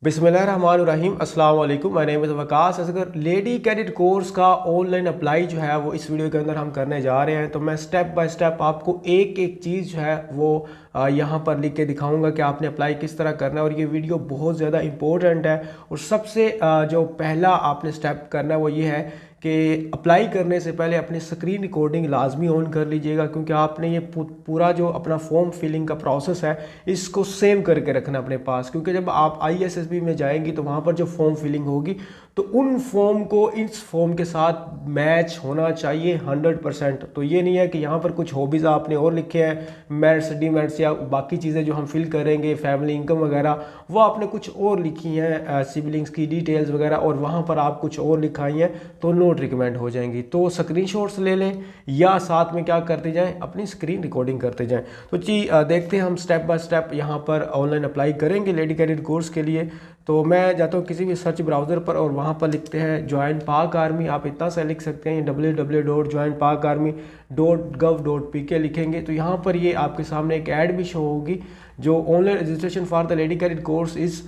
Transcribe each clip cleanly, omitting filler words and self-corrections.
बिस्मिल्लाहिर्रहमानिर्रहीम अस्सलाम वालेकुम। My name is Waqas Asghar. Lady cadet course का ऑनलाइन अप्लाई जो है वो इस वीडियो के अंदर हम करने जा रहे हैं। तो मैं स्टेप बाय स्टेप आपको एक एक चीज़ जो है वो यहाँ पर लिख के दिखाऊंगा कि आपने अप्लाई किस तरह करना है। और ये वीडियो बहुत ज़्यादा इंपॉर्टेंट है। और सबसे जो पहला आपने स्टेप करना है वो ये है कि अप्लाई करने से पहले अपनी स्क्रीन रिकॉर्डिंग लाजमी ऑन कर लीजिएगा, क्योंकि आपने ये पूरा जो अपना फॉर्म फिलिंग का प्रोसेस है इसको सेव करके रखना अपने पास। क्योंकि जब आप ISSB में जाएंगी तो वहाँ पर जो फॉर्म फिलिंग होगी तो उन फॉर्म को इस फॉर्म के साथ मैच होना चाहिए 100%। तो ये नहीं है कि यहाँ पर कुछ हॉबीज़ आपने और लिखे हैं, मेरिट्स डीमेरिट्स या बाकी चीज़ें जो हम फिल करेंगे, फैमिली इनकम वगैरह, वो आपने कुछ और लिखी हैं, सिबलिंग्स की डिटेल्स वगैरह, और वहाँ पर आप कुछ और लिखाई हैं तो नोट रिकमेंड हो जाएंगी। तो स्क्रीनशॉट्स ले लें या साथ में क्या करते जाएं, अपनी स्क्रीन रिकॉर्डिंग करते जाएं। तो जी देखते हैं हम स्टेप बाय स्टेप यहाँ पर ऑनलाइन अप्लाई करेंगे लेडी कैडेट कोर्स के लिए। तो मैं जाता हूँ किसी भी सर्च ब्राउज़र पर और वहाँ पर लिखते हैं ज्वाइन पाक आर्मी। आप इतना सा लिख सकते हैं, www.joinpakarmy.gov.pk लिखेंगे तो यहाँ पर ये आपके सामने एक ऐड भी शो होगी जो online registration for the lady cadet course is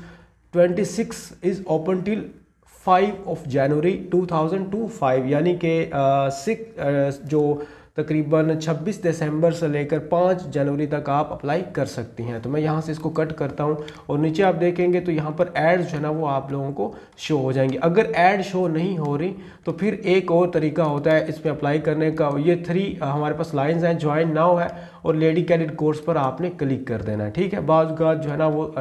26 is open till 5 जनवरी 2025, यानी कि जो तकरीबन 26 दिसंबर से लेकर 5 जनवरी तक आप अप्लाई कर सकती हैं। तो मैं यहाँ से इसको कट करता हूँ और नीचे आप देखेंगे तो यहाँ पर एड्स जो है ना वो आप लोगों को शो हो जाएंगी। अगर ऐड शो नहीं हो रही तो फिर एक और तरीका होता है इस पर अप्लाई करने का। ये 3 हमारे पास लाइंस हैं, ज्वाइन नाउ है और लेडी कैडेट कोर्स पर आपने क्लिक कर देना है। ठीक है, बाज़ औक़ात जो है ना वो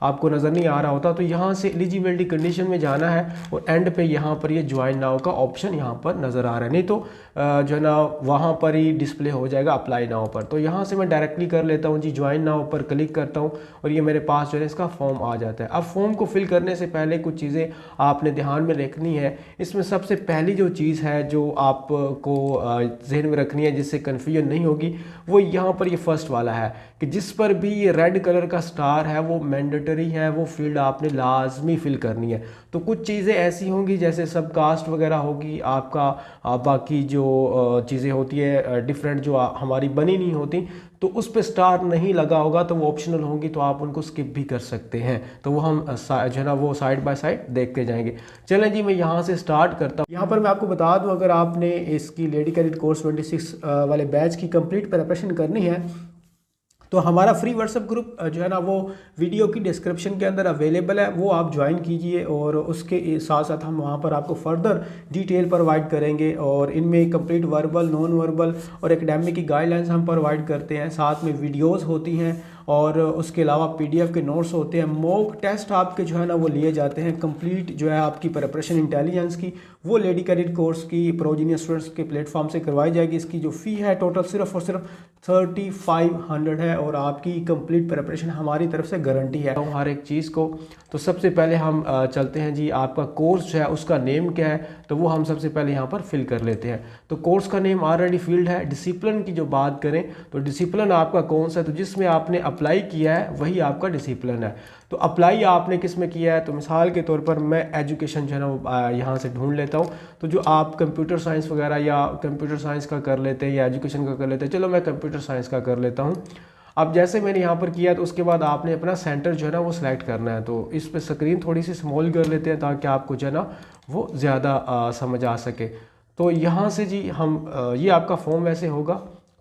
आपको नज़र नहीं आ रहा होता, तो यहाँ से एलिजिबिलिटी कंडीशन में जाना है और एंड पे यहाँ पर ये ज्वाइन नाउ का ऑप्शन यहाँ पर नज़र आ रहा है, नहीं तो जो है ना वहाँ पर ही डिस्प्ले हो जाएगा अप्लाई नाउ पर। तो यहाँ से मैं डायरेक्टली कर लेता हूँ जी, ज्वाइन नाउ पर क्लिक करता हूँ और ये मेरे पास जो है इसका फॉर्म आ जाता है। अब फॉर्म को फिल करने से पहले कुछ चीज़ें आपने ध्यान में रखनी है। इसमें सबसे पहली जो चीज़ है जो आपको जहन में रखनी है जिससे कन्फ्यूजन नहीं होगी, वो यहाँ पर ये फर्स्ट वाला है कि जिस पर भी ये रेड कलर का स्टार है वो मैंडेटरी है, वो फील्ड आपने लाजमी फिल करनी है। तो कुछ चीज़ें ऐसी होंगी जैसे सब कास्ट वगैरह होगी आपका, बाकी जो चीज़ें होती है डिफरेंट जो हमारी बनी नहीं होती, तो उस पर स्टार नहीं लगा होगा तो वो ऑप्शनल होंगी, तो आप उनको स्किप भी कर सकते हैं। तो वो हम जो है ना वो साइड बाय साइड देखते जाएंगे। चलें जी, मैं यहाँ से स्टार्ट करता हूँ। यहाँ पर मैं आपको बता दूँ, अगर आपने इसकी लेडी कैडेट कोर्स 26 वाले बैच की कंप्लीट प्रिपरेशन करनी है तो हमारा फ्री व्हाट्सएप ग्रुप जो है ना वो वीडियो की डिस्क्रिप्शन के अंदर अवेलेबल है, वो आप ज्वाइन कीजिए। और उसके साथ साथ हम वहाँ पर आपको फर्दर डिटेल प्रोवाइड करेंगे और इनमें कंप्लीट वर्बल, नॉन वर्बल और एकेडमिक की गाइडलाइंस हम प्रोवाइड करते हैं। साथ में वीडियोस होती हैं और उसके अलावा PDF के नोट्स होते हैं। मॉक टेस्ट आपके जो है ना वो लिए जाते हैं। कंप्लीट जो है आपकी प्रिपरेशन इंटेलिजेंस की वो लेडी कैडेट कोर्स की प्रोजीनियर स्टूडेंट्स के प्लेटफॉर्म से करवाई जाएगी। इसकी जो फ़ी है टोटल सिर्फ और सिर्फ 3500 है और आपकी कंप्लीट प्रिपरेशन हमारी तरफ से गारंटी है हर एक चीज़ को। तो सबसे पहले हम चलते हैं जी, आपका कोर्स जो है उसका नेम क्या है, तो वो हम सबसे पहले यहाँ पर फिल कर लेते हैं। तो कोर्स का नेम ऑलरेडी फील्ड है। डिसिप्लिन की जो बात करें तो डिसिप्लिन आपका कौन सा है, तो जिसमें आपने अप्लाई किया है वही आपका डिसिप्लिन है। तो अप्लाई आपने किस में किया है, तो मिसाल के तौर पर मैं एजुकेशन जो है ना वो यहाँ से ढूंढ लेता हूँ। तो जो आप कंप्यूटर साइंस वगैरह या कंप्यूटर साइंस का कर लेते हैं या एजुकेशन का कर लेते हैं, चलो मैं कंप्यूटर साइंस का कर लेता हूँ। अब जैसे मैंने यहाँ पर किया तो उसके बाद आपने अपना सेंटर जो है ना वो सिलेक्ट करना है। तो इस पर स्क्रीन थोड़ी सी स्मॉल कर लेते हैं ताकि आपको जो है ना वो ज़्यादा समझ आ सके। तो यहाँ से जी हम ये आपका फॉर्म वैसे होगा,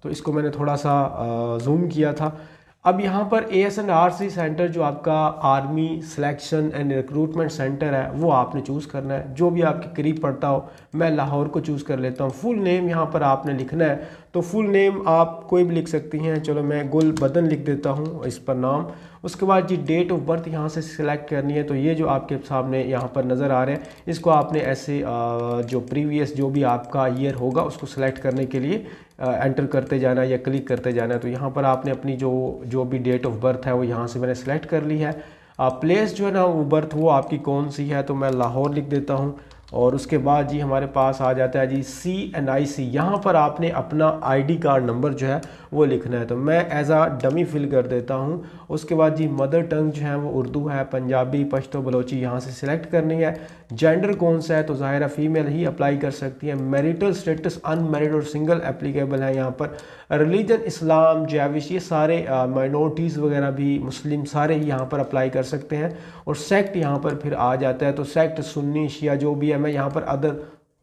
तो इसको मैंने थोड़ा सा जूम किया था। अब यहाँ पर ASNRC सेंटर जो आपका army selection and recruitment centre है वो आपने चूज़ करना है, जो भी आपके करीब पड़ता हो। मैं लाहौर को चूज़ कर लेता हूँ। फुल नेम यहाँ पर आपने लिखना है, तो फुल नेम आप कोई भी लिख सकती हैं। चलो मैं गुल बदन लिख देता हूँ इस पर नाम। उसके बाद जी डेट ऑफ बर्थ यहाँ से सिलेक्ट करनी है। तो ये जो आपके सामने यहाँ पर नज़र आ रहे हैं इसको आपने ऐसे जो प्रीवियस जो भी आपका ईयर होगा उसको सिलेक्ट करने के लिए एंटर करते जाना है या क्लिक करते जाना है। तो यहाँ पर आपने अपनी जो भी डेट ऑफ बर्थ है वो यहाँ से मैंने सेलेक्ट कर ली है। प्लेस जो है ना वो बर्थ वो आपकी कौन सी है, तो मैं लाहौर लिख देता हूँ। और उसके बाद जी हमारे पास आ जाता है जी CNIC। यहाँ पर आपने अपना ID कार्ड नंबर जो है वो लिखना है, तो मैं एज आ डमी फिल कर देता हूँ। उसके बाद जी मदर टंग जो है वो उर्दू है, पंजाबी, पश्तो, बलोची यहाँ से सिलेक्ट करनी है। जेंडर कौन सा है, तो ज़ाहिर है फीमेल ही अप्लाई कर सकती है। मैरिटल स्टेटस अनमैरिड और सिंगल एप्लीकेबल है यहाँ पर। रिलीजन इस्लाम, जैविश, ये सारे माइनॉरिटीज़ वगैरह भी, मुस्लिम सारे ही यहाँ पर अप्लाई कर सकते हैं। और सेक्ट यहाँ पर फिर आ जाता है, तो सेक्ट सुन्नी शिया जो भी है, मैं यहाँ पर अदर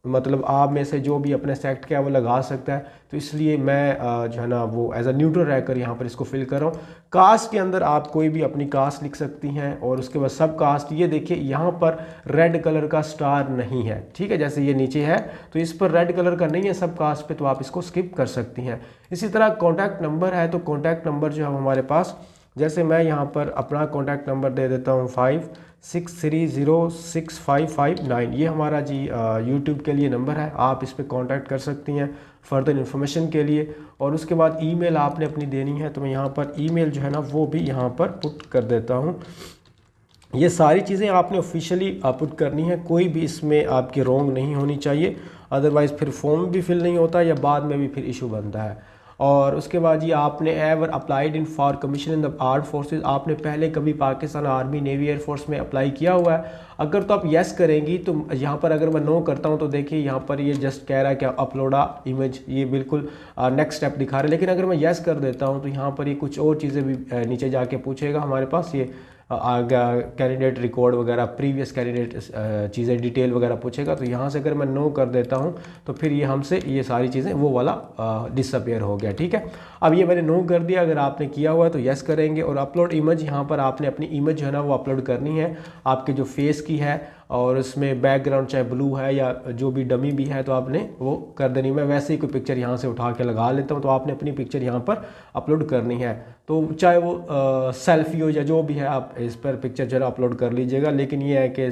मतलब आप में से जो भी अपने सेक्ट क्या वो लगा सकता है, तो इसलिए मैं जो है ना वो एज अ न्यूट्रल रहकर यहाँ पर इसको फिल कर रहा हूँ। कास्ट के अंदर आप कोई भी अपनी कास्ट लिख सकती हैं। और उसके बाद सब कास्ट, ये देखिए यहाँ पर रेड कलर का स्टार नहीं है, ठीक है, जैसे ये नीचे है तो इस पर रेड कलर का नहीं है सब कास्ट पे, तो आप इसको स्किप कर सकती हैं। इसी तरह कॉन्टैक्ट नंबर है, तो कॉन्टैक्ट नंबर जो है हमारे पास, जैसे मैं यहाँ पर अपना कॉन्टैक्ट नंबर दे देता हूँ 56306559, ये हमारा जी यूट्यूब के लिए नंबर है, आप इस पर कॉन्टैक्ट कर सकती हैं फर्दर इन्फॉर्मेशन के लिए। और उसके बाद ईमेल आपने अपनी देनी है, तो मैं यहाँ पर ईमेल जो है ना वो भी यहाँ पर पुट कर देता हूँ। ये सारी चीज़ें आपने ऑफिशियली पुट करनी है, कोई भी इसमें आपकी रॉन्ग नहीं होनी चाहिए, अदरवाइज़ फिर फॉर्म भी फिल नहीं होता या बाद में भी फिर इशू बनता है। और उसके बाद ये आपने ever applied in for commission in the arm forces, आपने पहले कभी पाकिस्तान आर्मी, नेवी, एयरफोर्स में अप्लाई किया हुआ है? अगर तो आप येस करेंगी, तो यहाँ पर अगर मैं नो करता हूँ तो देखिए यहाँ पर ये जस्ट कह रहा है कि अपलोड आ इमेज, ये बिल्कुल नेक्स्ट स्टेप दिखा रहा है। लेकिन अगर मैं येस कर देता हूँ तो यहाँ पर ये कुछ और चीज़ें भी नीचे जाके पूछेगा हमारे पास, ये कैंडिडेट रिकॉर्ड वगैरह, प्रीवियस कैंडिडेट चीज़ें डिटेल वगैरह पूछेगा। तो यहाँ से अगर मैं नो कर देता हूँ तो फिर ये हमसे ये सारी चीज़ें वो वाला डिसअपियर हो गया, ठीक है। अब ये मैंने नो कर दिया, अगर आपने किया हुआ है तो यस करेंगे। और अपलोड इमेज, यहाँ पर आपने अपनी इमेज जो है ना वो अपलोड करनी है, आपके जो फेस की है, और उसमें बैकग्राउंड चाहे ब्लू है या जो भी डमी भी है तो आपने वो कर देनी। मैं वैसे ही कोई पिक्चर यहाँ से उठा के लगा लेता हूँ, तो आपने अपनी पिक्चर यहाँ पर अपलोड करनी है, तो चाहे वो सेल्फी हो या जो भी है, आप इस पर पिक्चर जरा अपलोड कर लीजिएगा। लेकिन ये है कि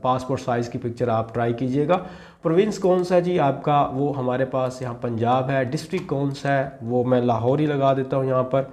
पासपोर्ट साइज़ की पिक्चर आप ट्राई कीजिएगा। प्रोविंस कौन सा है जी आपका, वो हमारे पास यहाँ पंजाब है। डिस्ट्रिक्ट कौन सा है, वो मैं लाहौर ही लगा देता हूँ यहाँ पर।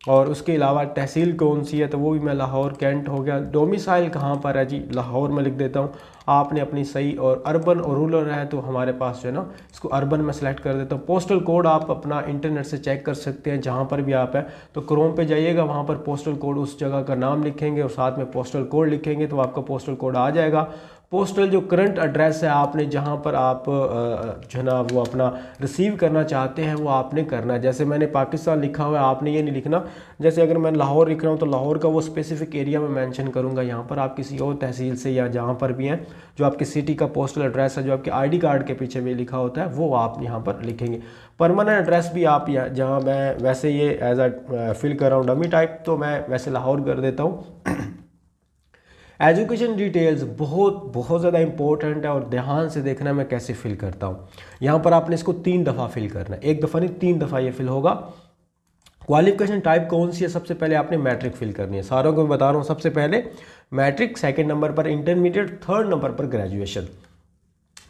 और उसके अलावा तहसील कौन सी है, तो वो भी मैं लाहौर कैंट हो गया। डोमिसाइल कहाँ पर है जी, लाहौर में लिख देता हूँ। आपने अपनी सही, और अर्बन और रूरल है तो हमारे पास जो है ना इसको अर्बन में सेलेक्ट कर देता हूँ। पोस्टल कोड आप अपना इंटरनेट से चेक कर सकते हैं, जहाँ पर भी आप है तो क्रोम पे जाइएगा, वहाँ पर पोस्टल कोड, उस जगह का नाम लिखेंगे और साथ में पोस्टल कोड लिखेंगे तो आपका पोस्टल कोड आ जाएगा। पोस्टल जो करंट एड्रेस है आपने जहाँ पर आप जो है ना वो अपना रिसीव करना चाहते हैं वो आपने करना है। जैसे मैंने पाकिस्तान लिखा हुआ है, आपने ये नहीं लिखना। जैसे अगर मैं लाहौर लिख रहा हूँ तो लाहौर का वो स्पेसिफिक एरिया में मेंशन करूँगा, यहाँ पर आप किसी और तहसील से या जहाँ पर भी हैं जो आपकी सिटी का पोस्टल एड्रेस है, जो आपके ID कार्ड के पीछे भी लिखा होता है, वो आप यहाँ पर लिखेंगे। परमानेंट एड्रेस भी आप जहाँ, मैं वैसे ये एज अ फिल कर रहा हूँ डमी टाइप, तो मैं वैसे लाहौर कर देता हूँ। एजुकेशन डिटेल्स बहुत ज़्यादा इंपॉर्टेंट है, और ध्यान से देखना मैं कैसे फिल करता हूँ। यहाँ पर आपने इसको 3 दफ़ा फिल करना है, 1 दफ़ा नहीं 3 दफ़ा ये फिल होगा। क्वालिफिकेशन टाइप कौन सी है, सबसे पहले आपने मैट्रिक फिल करनी है, सारों को बता रहा हूँ। सबसे पहले मैट्रिक, सेकंड नंबर पर इंटरमीडिएट, थर्ड नंबर पर ग्रेजुएशन।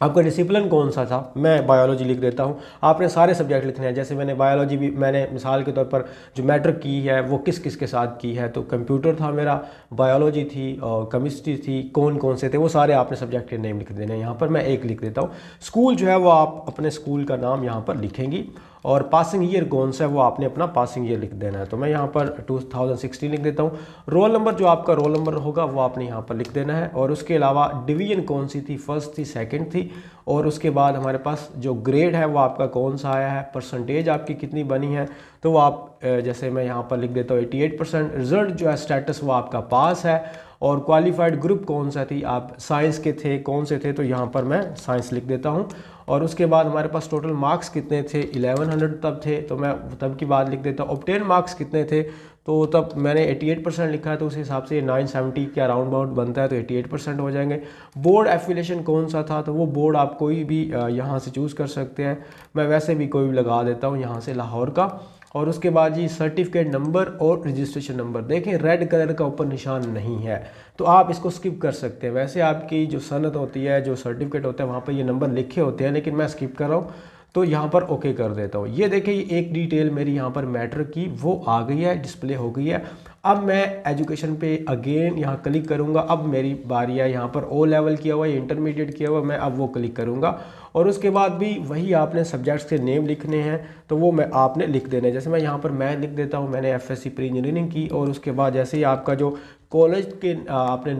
आपका डिसिप्लिन कौन सा था, मैं बायोलॉजी लिख देता हूँ। आपने सारे सब्जेक्ट लिखने हैं, जैसे मैंने बायोलॉजी भी, मैंने मिसाल के तौर पर जो मैट्रिक की है वो किस किस के साथ की है, तो कंप्यूटर था मेरा, बायोलॉजी थी और केमिस्ट्री थी, कौन कौन से थे वो सारे आपने सब्जेक्ट के नेम लिख देने हैं। यहाँ पर मैं एक लिख देता हूँ। स्कूल जो है वो आप अपने स्कूल का नाम यहाँ पर लिखेंगी, और पासिंग ईयर कौन सा है वो आपने अपना पासिंग ईयर लिख देना है, तो मैं यहाँ पर 2016 लिख देता हूँ। रोल नंबर, जो आपका रोल नंबर होगा वो आपने यहाँ पर लिख देना है। और उसके अलावा डिवीजन कौन सी थी, फर्स्ट थी, सेकंड थी। और उसके बाद हमारे पास जो ग्रेड है वो आपका कौन सा आया है, परसेंटेज आपकी कितनी बनी है, तो वो आप जैसे मैं यहाँ पर लिख देता हूँ 88%। रिजल्ट जो है स्टेटस वो आपका पास है। और क्वालिफाइड ग्रुप कौन सा थी, आप साइंस के थे, कौन से थे, तो यहाँ पर मैं साइंस लिख देता हूँ। और उसके बाद हमारे पास टोटल मार्क्स कितने थे, 1100 तब थे, तो मैं तब की बात लिख देता हूँ। ऑब्टेन मार्क्स कितने थे, तो तब मैंने 88% लिखा है, तो उस हिसाब से 970 के अराउंड अबाउट बनता है, तो 88% हो जाएंगे। बोर्ड एफिलिएशन कौन सा था, तो वो बोर्ड आप कोई भी यहाँ से चूज़ कर सकते हैं, मैं वैसे भी कोई भी लगा देता हूँ यहाँ से लाहौर का। और उसके बाद जी सर्टिफिकेट नंबर और रजिस्ट्रेशन नंबर, देखें रेड कलर का ऊपर निशान नहीं है, तो आप इसको स्किप कर सकते हैं। वैसे आपकी जो सनद होती है, जो सर्टिफिकेट होता है, वहाँ पर ये नंबर लिखे होते हैं, लेकिन मैं स्किप कर रहा हूँ, तो यहाँ पर ओके कर देता हूँ। ये देखिए एक डिटेल मेरी यहाँ पर मैटर की वो आ गई है, डिस्प्ले हो गई है। अब मैं एजुकेशन पे अगेन यहाँ क्लिक करूँगा। अब मेरी बारी है, यहाँ पर ओ लेवल किया हुआ है, इंटरमीडिएट किया हुआ है, मैं अब वो क्लिक करूँगा और उसके बाद भी वही आपने सब्जेक्ट्स के नेम लिखने हैं, तो वो मैं आपने लिख देने। जैसे मैं यहाँ पर मैं लिख देता हूँ, मैंने एफएससी प्री इंजीनियरिंग की, और उसके बाद जैसे ही आपका जो कॉलेज के आपने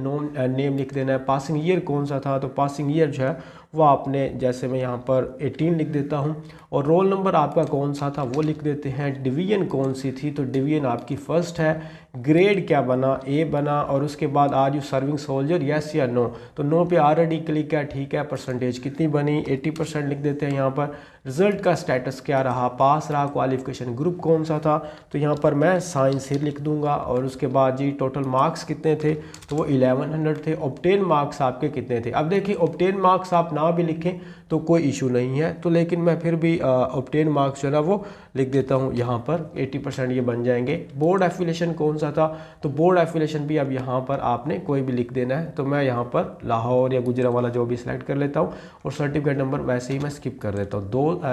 नेम लिख देना है। पासिंग ईयर कौन सा था, तो पासिंग ईयर जो है वो आपने, जैसे मैं यहाँ पर 18 लिख देता हूँ, और रोल नंबर आपका कौन सा था वो लिख देते हैं। डिवीजन कौन सी थी, तो डिवीजन आपकी फर्स्ट है। ग्रेड क्या बना, ए बना, और उसके बाद are you serving soldier, yes या नो, तो नो पे ऑलरेडी क्लिक है, ठीक है। परसेंटेज कितनी बनी, 80% लिख देते हैं यहाँ पर। रिजल्ट का स्टेटस क्या रहा, पास रहा। क्वालिफिकेशन ग्रुप कौन सा था, तो यहाँ पर मैं साइंस ही लिख दूंगा। और उसके बाद जी टोटल मार्क्स कितने थे, तो वो 1100 थे। ऑब्टेन मार्क्स आपके कितने थे। अब देखिए ऑब्टेन मार्क्स आप ना भी लिखें तो कोई इशू नहीं है, तो लेकिन मैं फिर भी ऑब्टेन मार्क्स जो है ना वो लिख देता हूँ यहाँ पर। 80% ये बन जाएंगे। बोर्ड एफिलेशन कौन सा था, तो बोर्ड एफिलेशन भी अब यहाँ पर आपने कोई भी लिख देना है। तो मैं यहाँ पर लाहौर या गुजरांवाला जो भी सिलेक्ट कर लेता हूँ, और सर्टिफिकेट नंबर वैसे ही मैं स्किप कर देता हूँ।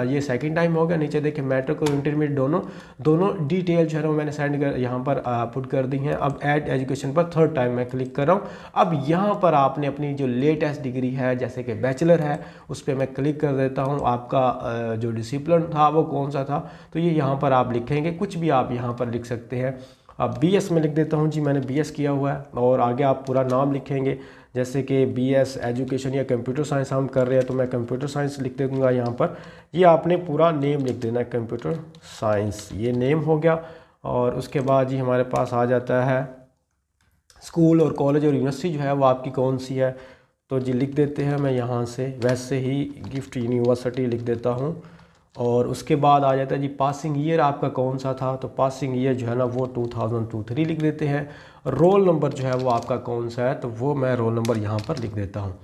ये सेकंड टाइम हो गया। नीचे देखिए मैट्रिक और इंटरमीडिएट दोनों डिटेल जो है मैंने सेंड कर यहाँ पर पुट कर दी हैं। अब ऐड एजुकेशन पर थर्ड टाइम मैं क्लिक कर रहा हूँ। अब यहाँ पर आपने अपनी जो लेटेस्ट डिग्री है, जैसे कि बैचलर है, उस पर मैं क्लिक कर देता हूँ। आपका जो डिसिप्लिन था वो कौन सा था, तो ये यहाँ पर आप लिखेंगे। कुछ भी आप यहाँ पर लिख सकते हैं। अब बीएस में लिख देता हूँ जी, मैंने बीएस किया हुआ है, और आगे आप पूरा नाम लिखेंगे। जैसे कि बीएस एजुकेशन या कंप्यूटर साइंस हम कर रहे हैं, तो मैं कंप्यूटर साइंस लिख दूँगा यहाँ पर। ये आपने पूरा नेम लिख देना है, कंप्यूटर साइंस, ये नेम हो गया। और उसके बाद जी हमारे पास आ जाता है स्कूल और कॉलेज और यूनिवर्सिटी जो है वो आपकी कौन सी है, तो जी लिख देते हैं। मैं यहाँ से वैसे ही गिफ्ट यूनिवर्सिटी लिख देता हूँ। और उसके बाद आ जाता है जी पासिंग ईयर आपका कौन सा था, तो पासिंग ईयर जो है ना वो 2023 लिख देते हैं। रोल नंबर जो है वो आपका कौन सा है, तो वो मैं रोल नंबर यहाँ पर लिख देता हूँ।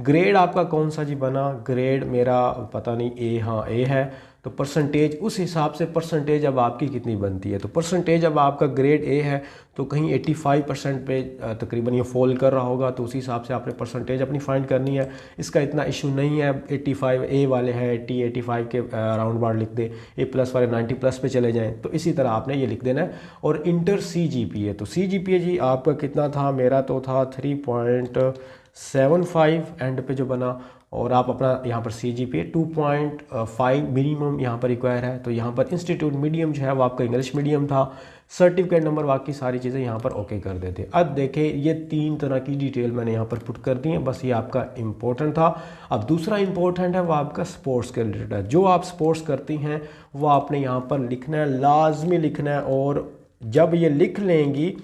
ग्रेड आपका कौन सा जी बना, ग्रेड मेरा पता नहीं, ए, हाँ ए है। तो परसेंटेज उस हिसाब से परसेंटेज अब आपकी कितनी बनती है, तो परसेंटेज अब आपका ग्रेड ए है तो कहीं 85% पे तकरीबन ये फॉल कर रहा होगा, तो उसी हिसाब से आपने परसेंटेज अपनी फाइंड करनी है। इसका इतना इशू नहीं है। 85 ए वाले हैं 85 के राउंड बार लिख दे, ए प्लस वाले 90+ पे चले जाएँ, तो इसी तरह आपने ये लिख देना है। और इंटर CGPA, तो CGPA जी आपका कितना था, मेरा तो था 3.75 एंड पे जो बना, और आप अपना यहाँ पर CGPA 2.5 मिनिमम यहाँ पर रिक्वायर है। तो यहाँ पर इंस्टीट्यूट मीडियम जो है वो आपका इंग्लिश मीडियम था। सर्टिफिकेट नंबर बाकी सारी चीज़ें यहाँ पर ओके कर देते। अब देखें ये 3 तरह की डिटेल मैंने यहाँ पर पुट कर दी है, बस ये आपका इम्पोर्टेंट था। अब दूसरा इम्पोर्टेंट है वो आपका स्पोर्ट्स के रिलेटेड है। जो आप स्पोर्ट्स करती हैं वो आपने यहाँ पर लिखना है, लाजमी लिखना है। और जब ये लिख लेंगी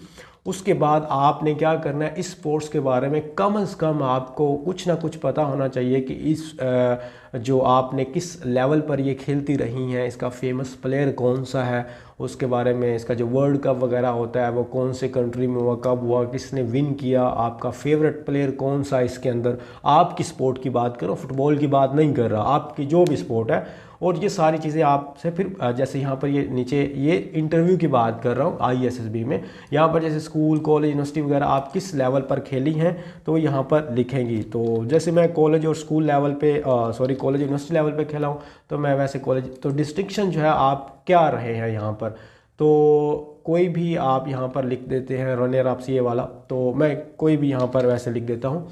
उसके बाद आपने क्या करना है, इस स्पोर्ट्स के बारे में कम से कम आपको कुछ ना कुछ पता होना चाहिए कि इस जो आपने किस लेवल पर ये खेलती रही हैं, इसका फेमस प्लेयर कौन सा है, उसके बारे में, इसका जो वर्ल्ड कप वगैरह होता है वो कौन से कंट्री में हुआ, कब हुआ, किसने विन किया, आपका फेवरेट प्लेयर कौन सा इसके अंदर। आपकी स्पोर्ट की बात करो, फुटबॉल की बात नहीं कर रहा, आपकी जो भी स्पोर्ट है। और ये सारी चीज़ें आपसे फिर जैसे यहाँ पर ये नीचे ये इंटरव्यू की बात कर रहा हूँ ISSB में, यहाँ पर जैसे स्कूल कॉलेज यूनिवर्सिटी वगैरह आप किस लेवल पर खेली हैं तो यहाँ पर लिखेंगी। तो जैसे मैं कॉलेज और स्कूल लेवल पे कॉलेज यूनिवर्सिटी लेवल पे खेला हूँ, तो मैं वैसे कॉलेज, तो डिस्टिंक्शन जो है आप क्या रहे हैं यहाँ पर, तो कोई भी आप यहाँ पर लिख देते हैं रनर अप ये वाला, तो मैं कोई भी यहाँ पर वैसे लिख देता हूँ।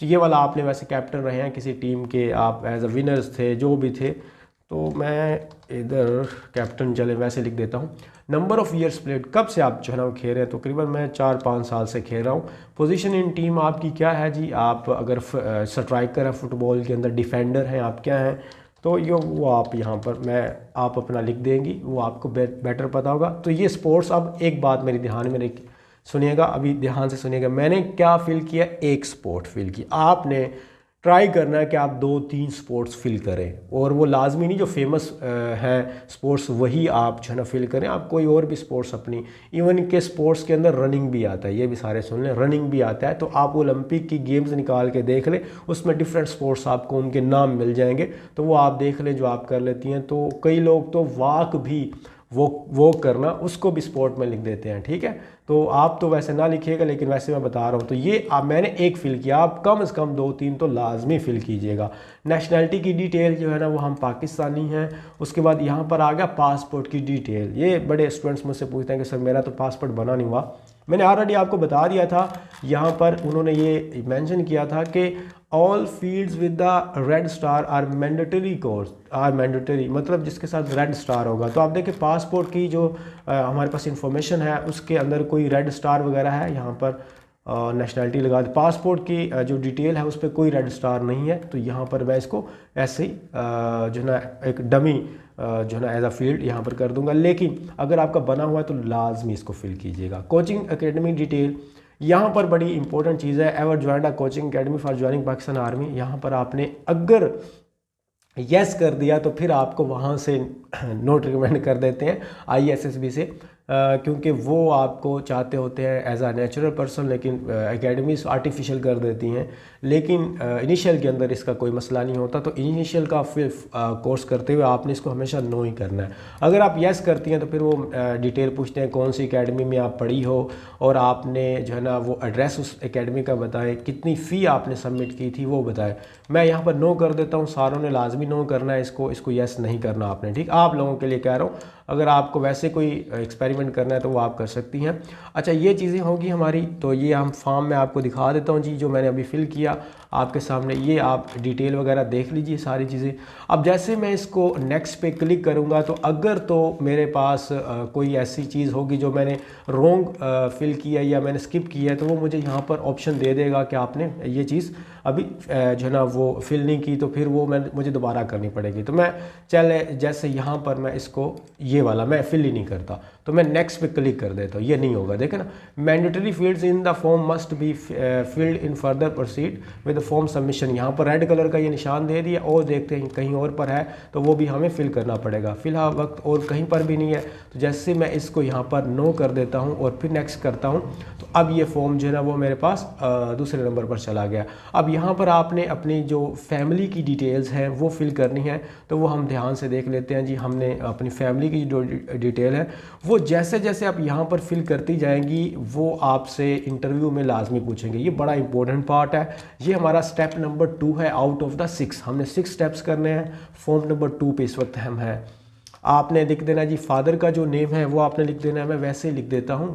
तो ये वाला आपने वैसे कैप्टन रहे हैं किसी टीम के, आप एज अ विनर्स थे, जो भी थे, तो मैं इधर कैप्टन चले वैसे लिख देता हूँ। नंबर ऑफ़ ईयर्स प्लेड, कब से आप जो है ना खेल रहे हैं, तो तकरीबन मैं 4-5 साल से खेल रहा हूँ। पोजीशन इन टीम आपकी क्या है जी, आप अगर स्ट्राइकर है फुटबॉल के अंदर, डिफेंडर हैं, आप क्या हैं, तो ये वो आप यहाँ पर आप अपना लिख देंगी, वो आपको बेटर पता होगा। तो ये स्पोर्ट्स। अब एक बात मेरी ध्यान में सुनिएगा, अभी ध्यान से सुनिएगा, मैंने क्या फिल किया, एक स्पोर्ट फिल की। आपने ट्राई करना है कि आप 2-3 स्पोर्ट्स फिल करें, और वो लाजमी नहीं जो फेमस हैं स्पोर्ट्स वही आप जो है ना फिल करें, आप कोई और भी स्पोर्ट्स अपनी, इवन के स्पोर्ट्स के अंदर रनिंग भी आता है, ये भी सारे सुन लें, रनिंग भी आता है। तो आप ओलंपिक की गेम्स निकाल के देख लें, उसमें डिफरेंट स्पोर्ट्स आपको उनके नाम मिल जाएंगे, तो वो आप देख लें जो आप कर लेती हैं। तो कई लोग तो वॉक भी वो करना उसको भी स्पोर्ट में लिख देते हैं, ठीक है। तो आप तो वैसे ना लिखिएगा, लेकिन वैसे मैं बता रहा हूँ। तो ये मैंने एक फिल किया, आप कम से कम 2-3 तो लाजमी फिल कीजिएगा। नेशनैलिटी की डिटेल जो है ना वो हम पाकिस्तानी हैं। उसके बाद यहाँ पर आ गया पासपोर्ट की डिटेल। ये बड़े स्टूडेंट्स मुझसे पूछते हैं कि सर मेरा तो पासपोर्ट बना नहीं हुआ, मैंने ऑलरेडी आपको बता दिया था, यहाँ पर उन्होंने ये मेंशन किया था कि all fields with the red star are mandatory course are mandatory, मतलब जिसके साथ रेड स्टार होगा। तो आप देखें पासपोर्ट की जो हमारे पास इंफॉर्मेशन है उसके अंदर कोई रेड स्टार वगैरह है, यहाँ पर नेशनैलिटी लगा दे, पासपोर्ट की जो डिटेल है उस पर कोई रेड स्टार नहीं है। तो यहाँ पर मैं इसको ऐसे ही जो है ना एक डमी जो है ना एज अ फील्ड यहाँ पर कर दूंगा। लेकिन अगर आपका बना हुआ है तो लाजमी इसको फिल कीजिएगा। कोचिंग एकेडमी डिटेल, यहाँ पर बड़ी इंपॉर्टेंट चीज़ है, ever joined a coaching academy for joining Pakistan army. यहाँ पर आपने अगर यस कर दिया तो फिर आपको वहाँ से नोट रिकमेंड कर देते हैं ISSB से, क्योंकि वो आपको चाहते होते हैं एज आ नेचुरल पर्सन, लेकिन एकेडमीज आर्टिफिशियल कर देती हैं। लेकिन इनिशियल के अंदर इसका कोई मसला नहीं होता। तो इनिशियल का फिर कोर्स करते हुए आपने इसको हमेशा नो ही करना है। अगर आप यस करती हैं तो फिर वो डिटेल पूछते हैं कौन सी एकेडमी में आप पढ़ी हो, और आपने जो है ना वो एड्रेस उस एकेडमी का बताएं, कितनी फ़ी आपने सबमिट की थी वो बताएं। मैं यहाँ पर नो कर देता हूँ, सारों ने लाजमी नो करना है इसको यस नहीं करना आपने, ठीक। आप लोगों के लिए कह रहा हूँ, अगर आपको वैसे कोई एक्सपेरिमेंट करना है तो वो आप कर सकती हैं। अच्छा, ये चीज़ें होंगी हमारी, तो ये हम फॉर्म में आपको दिखा देता हूँ जी, जो मैंने अभी फिल किया आपके सामने, ये आप डिटेल वगैरह देख लीजिए सारी चीज़ें। अब जैसे मैं इसको नेक्स्ट पे क्लिक करूँगा तो अगर तो मेरे पास कोई ऐसी चीज़ होगी जो मैंने रॉन्ग फिल किया या मैंने स्किप किया है, तो वो मुझे यहाँ पर ऑप्शन दे देगा कि आपने ये चीज़ अभी जो है ना वो फिल नहीं की, तो फिर वो मुझे दोबारा करनी पड़ेगी। तो मैं चले जैसे यहाँ पर मैं इसको ये वाला मैं फिल ही नहीं करता, तो मैं नेक्स्ट पे क्लिक कर देता हूँ, ये नहीं होगा। देखें ना, mandatory fields in the form must be filled in further proceed with form submission. यहाँ पर रेड कलर का ये निशान दे दिया, और देखते हैं कहीं और पर है तो वो भी हमें फिल करना पड़ेगा। फिलहाल वक्त और कहीं पर भी नहीं है, तो जैसे मैं इसको यहाँ पर नो कर देता हूँ और फिर नेक्स्ट करता हूँ, तो अब ये फॉर्म जो है ना वो मेरे पास दूसरे नंबर पर चला गया। अब यहाँ पर आपने अपनी जो फैमिली की डिटेल्स हैं वो फिल करनी है, तो वो हम ध्यान से देख लेते हैं जी। हमने अपनी फैमिली की जो डिटेल है वो जैसे जैसे आप यहाँ पर फिल करती जाएंगी वो आपसे इंटरव्यू में लाजमी पूछेंगे। ये बड़ा इंपॉर्टेंट पार्ट है। ये हमारा स्टेप नंबर 2 है आउट ऑफ द 6। हमने 6 स्टेप्स करने हैं, फॉर्म नंबर 2 पे इस वक्त हम हैं। आपने लिख देना जी फादर का जो नेम है वो आपने लिख देना है, मैं वैसे ही लिख देता हूँ।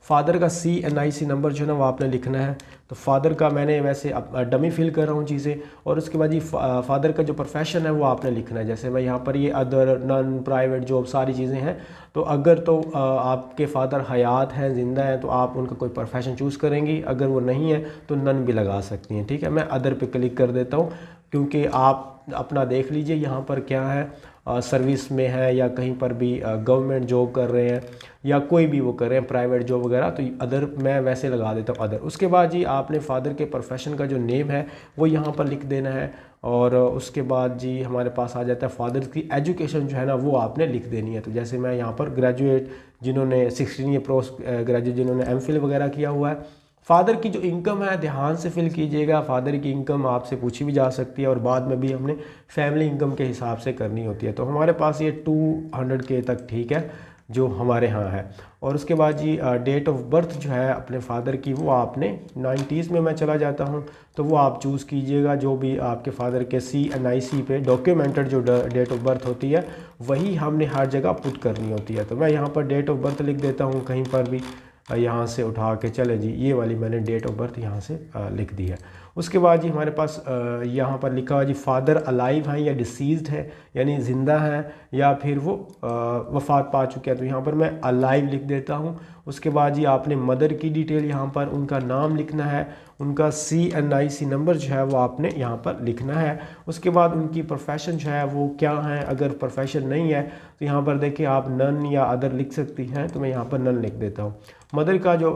फादर का CNIC नंबर जो है ना वो आपने लिखना है। तो फादर का मैंने वैसे डमी फिल कर रहा हूँ चीज़ें, और उसके बाद जी फादर का जो प्रोफेशन है वो आपने लिखना है। जैसे मैं यहाँ पर ये अदर, नन, प्राइवेट जॉब सारी चीज़ें हैं। तो अगर तो आपके फादर हयात हैं, ज़िंदा हैं, तो आप उनका कोई प्रोफेशन चूज़ करेंगी। अगर वो नहीं है तो नन भी लगा सकती हैं, ठीक है। मैं अदर पे क्लिक कर देता हूँ, क्योंकि आप अपना देख लीजिए यहाँ पर क्या है, सर्विस में है या कहीं पर भी गवर्नमेंट जॉब कर रहे हैं या कोई भी वो कर रहे हैं प्राइवेट जॉब वगैरह, तो अदर मैं वैसे लगा देता हूँ अदर। उसके बाद जी आपने फादर के प्रोफेशन का जो नेम है वो यहाँ पर लिख देना है, और उसके बाद जी हमारे पास आ जाता है फादर की एजुकेशन जो है ना वो आपने लिख देनी है। तो जैसे मैं यहाँ पर ग्रेजुएट, जिन्होंने 16 ईयर पोस्ट ग्रेजुएट, जिन्होंने MPhil वगैरह किया हुआ है। फादर की जो इनकम है ध्यान से फिल कीजिएगा। फादर की इनकम आपसे पूछी भी जा सकती है, और बाद में भी हमने फैमिली इनकम के हिसाब से करनी होती है। तो हमारे पास ये 200K तक ठीक है जो हमारे यहाँ है। और उसके बाद जी डेट ऑफ बर्थ जो है अपने फादर की वो आपने 90s में मैं चला जाता हूँ, तो वो आप चूज़ कीजिएगा। जो भी आपके फादर के CNIC पे डॉक्यूमेंटेड जो डेट ऑफ बर्थ होती है वही हमने हर जगह पुट करनी होती है। तो मैं यहाँ पर डेट ऑफ बर्थ लिख देता हूँ, कहीं पर भी यहाँ से उठा के चले जी, ये वाली मैंने डेट ऑफ बर्थ यहाँ से लिख दी है। उसके बाद जी हमारे पास यहाँ पर लिखा हुआ जी फादर अलाइव हैं या डिसीज़्ड है, यानी ज़िंदा हैं या फिर वो वफ़ात पा चुके हैं। तो यहाँ पर मैं अलाइव लिख देता हूँ। उसके बाद जी आपने मदर की डिटेल यहाँ पर उनका नाम लिखना है, उनका CNIC नंबर जो है वो आपने यहाँ पर लिखना है। उसके बाद उनकी प्रोफेशन जो है वो क्या है, अगर प्रोफेशन नहीं है तो यहाँ पर देखिए आप नन या अदर लिख सकती हैं, तो मैं यहाँ पर नन लिख देता हूँ। मदर का जो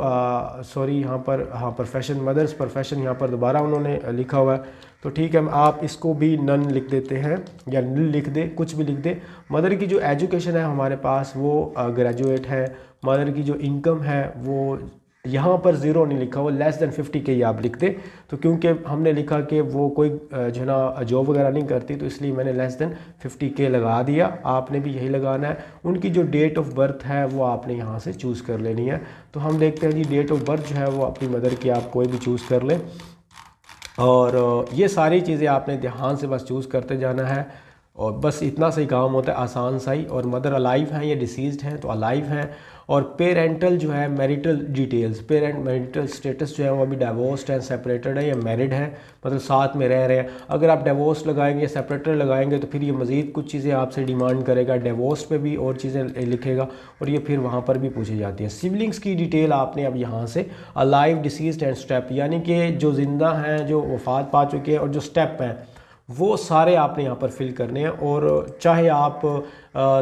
सॉरी यहाँ पर हाँ प्रोफेशन, मदर्स प्रोफेशन यहाँ पर दोबारा उन्होंने लिखा हुआ है, तो ठीक है आप इसको भी नन लिख देते हैं या नील लिख दे, कुछ भी लिख दे। मदर की जो एजुकेशन है हमारे पास वो ग्रेजुएट है। मदर की जो इनकम है वो यहाँ पर 0 नहीं लिखा, वो लेस देन 50K आप लिख दे। तो क्योंकि हमने लिखा कि वो कोई जो ना जॉब वगैरह नहीं करती, तो इसलिए मैंने लेस देन 50K लगा दिया। आपने भी यही लगाना है। उनकी जो डेट ऑफ बर्थ है वो आपने यहाँ से चूज़ कर लेनी है। तो हम देखते हैं जी डेट ऑफ बर्थ जो है वो अपनी मदर की आप कोई भी चूज़ कर लें, और ये सारी चीज़ें आपने ध्यान से बस चूज़ करते जाना है। और बस इतना सा ही काम होता है, आसान सा ही। और मदर अलाइव हैं या डिसीज्ड हैं तो अलाइव हैं। और पेरेंटल जो है marital details, parent marital status जो है वो अभी डिवोर्स्ड हैं, सेपरेटेड है या मैरिड हैं, मतलब साथ में रह रहे हैं। अगर आप डिवोर्स लगाएंगे या सेपरेटेड लगाएंगे तो फिर ये मज़ीद कुछ चीज़ें आपसे डिमांड करेगा, डिवोर्स पे भी और चीज़ें लिखेगा और ये फिर वहाँ पर भी पूछी जाती है। सिबलिंग्स की डिटेल आपने अब यहाँ से अलाइव, डिसीज्ड एंड स्टेप, यानी कि जो ज़िंदा हैं, जो वफात पा चुके हैं और जो स्टेप हैं, वो सारे आपने यहाँ पर फिल करने हैं। और चाहे आप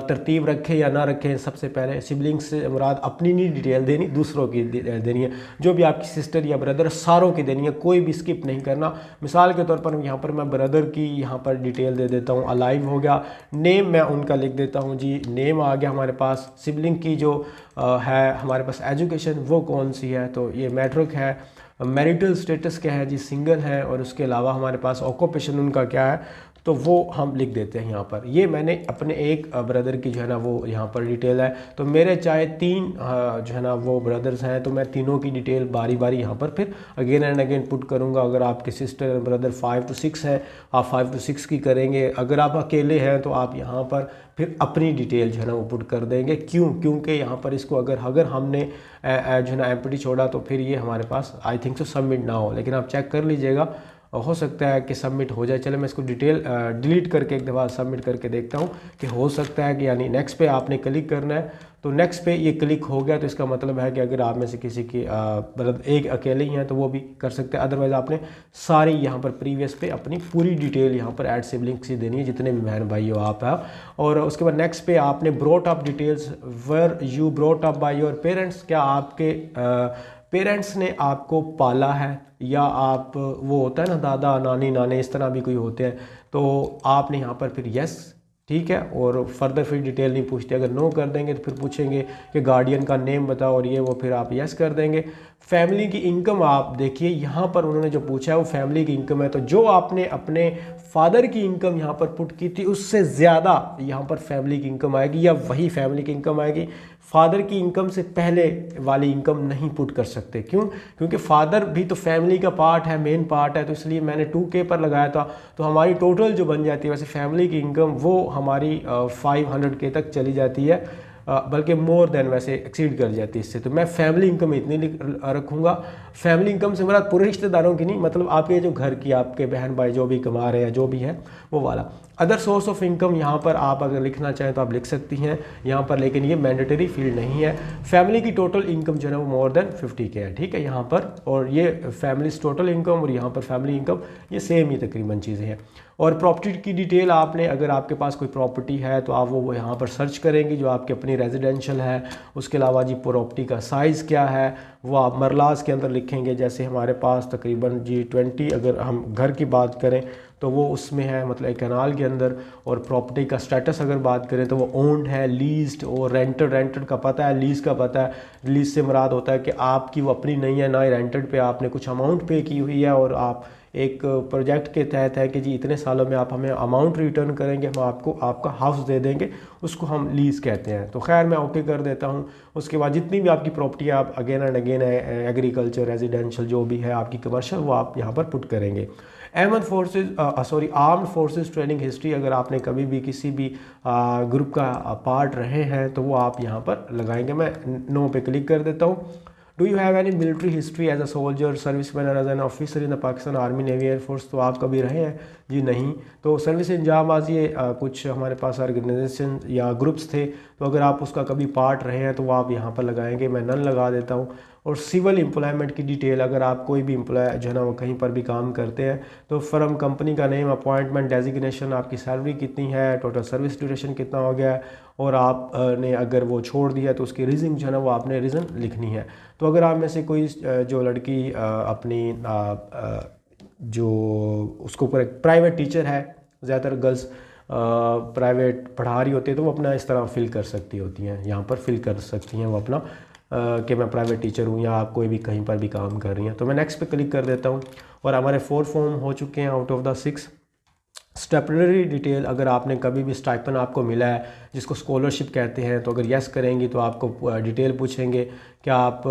तरतीब रखें या ना रखें, सबसे पहले सिबलिंग्स से मुराद अपनी नहीं डिटेल देनी, दूसरों की देनी है। जो भी आपकी सिस्टर या ब्रदर सारों की देनी है, कोई भी स्किप नहीं करना। मिसाल के तौर पर यहाँ पर मैं ब्रदर की यहाँ पर डिटेल दे देता हूँ, अलाइव हो गया, नेम मैं उनका लिख देता हूँ जी, नेम आ गया हमारे पास। सिबलिंग की जो है हमारे पास एजुकेशन वो कौन सी है, तो ये मैट्रिक है। मैरिटल स्टेटस क्या है जी, सिंगल है। और उसके अलावा हमारे पास ऑक्यूपेशन उनका क्या है, तो वो हम लिख देते हैं यहाँ पर। ये मैंने अपने एक ब्रदर की जो है ना वो यहाँ पर डिटेल है। तो मेरे चाहे 3 जो है ना वो ब्रदर्स हैं, तो मैं तीनों की डिटेल बारी बारी यहाँ पर फिर अगेन एंड अगेन पुट करूँगा। अगर आपके सिस्टर और ब्रदर 5 to 6 हैं, आप 5 to 6 की करेंगे। अगर आप अकेले हैं तो आप यहाँ पर फिर अपनी डिटेल जो है ना वो पुट कर देंगे। क्योंकि यहाँ पर इसको अगर हमने जो है ना एम्प्टी छोड़ा तो फिर ये हमारे पास आई थिंक सो सबमिट ना हो, लेकिन आप चेक कर लीजिएगा, हो सकता है कि सबमिट हो जाए। चलो मैं इसको डिटेल डिलीट करके एक दफ़ा सबमिट करके देखता हूँ कि हो सकता है कि, यानी नेक्स्ट पे आपने क्लिक करना है। तो नेक्स्ट पे ये क्लिक हो गया तो इसका मतलब है कि अगर आप में से किसी की मतलब एक अकेले ही हैं तो वो भी कर सकते हैं। अदरवाइज़ आपने सारी यहाँ पर प्रीवियस पे अपनी पूरी डिटेल यहाँ पर ऐड सिबलिंग्स ही देनी है, जितने भी बहन भाई हो आप हैं। और उसके बाद नेक्स्ट पे आपने brought up details, where you brought up by your parents, क्या आपके पेरेंट्स ने आपको पाला है, या आप वो होता है ना दादा नानी नाने इस तरह भी कोई होते हैं, तो आपने यहाँ पर फिर यस, ठीक है। और फर्दर फिर डिटेल नहीं पूछते। अगर नो कर देंगे तो फिर पूछेंगे कि गार्डियन का नेम बताओ और ये वो, फिर आप यस कर देंगे। फैमिली की इनकम आप देखिए यहाँ पर उन्होंने जो पूछा है वो फैमिली की इनकम है, तो जो आपने अपने फादर की इनकम यहाँ पर पुट की थी उससे ज़्यादा यहाँ पर फैमिली की इनकम आएगी, या वही फैमिली की इनकम आएगी। फादर की इनकम से पहले वाली इनकम नहीं पुट कर सकते। क्यों? क्योंकि फादर भी तो फैमिली का पार्ट है, मेन पार्ट है, तो इसलिए मैंने 2K पर लगाया था। तो हमारी टोटल जो बन जाती है, वैसे फैमिली की इनकम वो हमारी 500K तक चली जाती है, बल्कि मोर देन वैसे एक्सीड कर जाती है इससे। तो मैं फैमिली इनकम इतनी रखूँगा। फैमिली इनकम से मेरा पूरे रिश्तेदारों की नहीं, मतलब आपके जो घर की, आपके बहन भाई जो भी कमा रहे हैं, जो भी है वो वाला। अदर सोर्स ऑफ इनकम यहाँ पर आप अगर लिखना चाहें तो आप लिख सकती हैं यहाँ पर, लेकिन ये मैंडेटरी फील्ड नहीं है। फैमिली की टोटल इनकम जो है वो मोर देन 50K है, ठीक है यहाँ पर। और ये फैमिली टोटल इनकम और यहाँ पर फैमिली इनकम ये सेम ही तकरीबन चीज़ें हैं। और प्रॉपर्टी की डिटेल आपने, अगर आपके पास कोई प्रॉपर्टी है तो आप वो यहाँ पर सर्च करेंगे जो आपकी अपनी रेजिडेंशियल है। उसके अलावा जी प्रॉपर्टी का साइज़ क्या है वो आप मरलाज के अंदर लिखेंगे। जैसे हमारे पास तकरीबन G20 अगर हम घर की बात करें तो वो उसमें है, मतलब एक कैनाल के अंदर। और प्रॉपर्टी का स्टेटस अगर बात करें तो वो ओन्ड है, लीज्ड और रेंटेड। रेंटेड का पता है, लीज का पता है। लीज से मुराद होता है कि आपकी वो अपनी नहीं है, ना ही रेंटेड पे आपने कुछ अमाउंट पे की हुई है और आप एक प्रोजेक्ट के तहत है कि जी इतने सालों में आप हमें अमाउंट रिटर्न करेंगे, हम आपको आपका हाउस दे देंगे, उसको हम लीज़ कहते हैं। तो खैर मैं ओके कर देता हूँ। उसके बाद जितनी भी आपकी प्रॉपर्टी है आप again and again agriculture, residential जो भी है आपकी कमर्शियल, वो आप यहाँ पर पुट करेंगे। आर्म्ड फोर्सेस ट्रेनिंग हिस्ट्री, अगर आपने कभी भी किसी भी ग्रुप का पार्ट रहे हैं तो वो आप यहाँ पर लगाएंगे। मैं नो पे क्लिक कर देता हूँ। Do you have any military history as a soldier, service man, as an officer in the Pakistan army, navy, air force, तो आप कभी रहे हैं? जी नहीं। तो सर्विस इंजामाज ये कुछ हमारे पास ऑर्गेनाइजेशन या ग्रुप्स थे, तो अगर आप उसका कभी पार्ट रहे हैं तो वो आप यहाँ पर लगाएंगे। मैं नन लगा देता हूँ। और सिविल एम्प्लॉयमेंट की डिटेल, अगर आप कोई भी एम्प्लॉय जो है ना वो कहीं पर भी काम करते हैं तो फर्म, कंपनी का नेम, अपॉइंटमेंट, डेजिग्नेशन, आपकी सैलरी कितनी है, टोटल सर्विस ड्यूरेशन कितना हो गया है, और आपने अगर वो छोड़ दिया तो उसकी रीज़न जो है ना वो आपने रीज़न लिखनी है। तो अगर आप में से कोई जो लड़की अपनी जो उसको प्राइवेट टीचर है, ज़्यादातर गर्ल्स प्राइवेट पढ़ा रही होती है, तो वो अपना इस तरह फिल कर सकती होती हैं, यहाँ पर फिल कर सकती हैं वो अपना कि मैं प्राइवेट टीचर हूँ, या आप कोई भी कहीं पर भी काम कर रही हैं। तो मैं नेक्स्ट पे क्लिक कर देता हूँ। और हमारे 4 फॉर्म हो चुके हैं आउट ऑफ द 6। स्टेपलरी डिटेल, अगर आपने कभी भी स्टाइपन आपको मिला है जिसको स्कॉलरशिप कहते हैं, तो अगर यस करेंगी तो आपको डिटेल पूछेंगे कि आप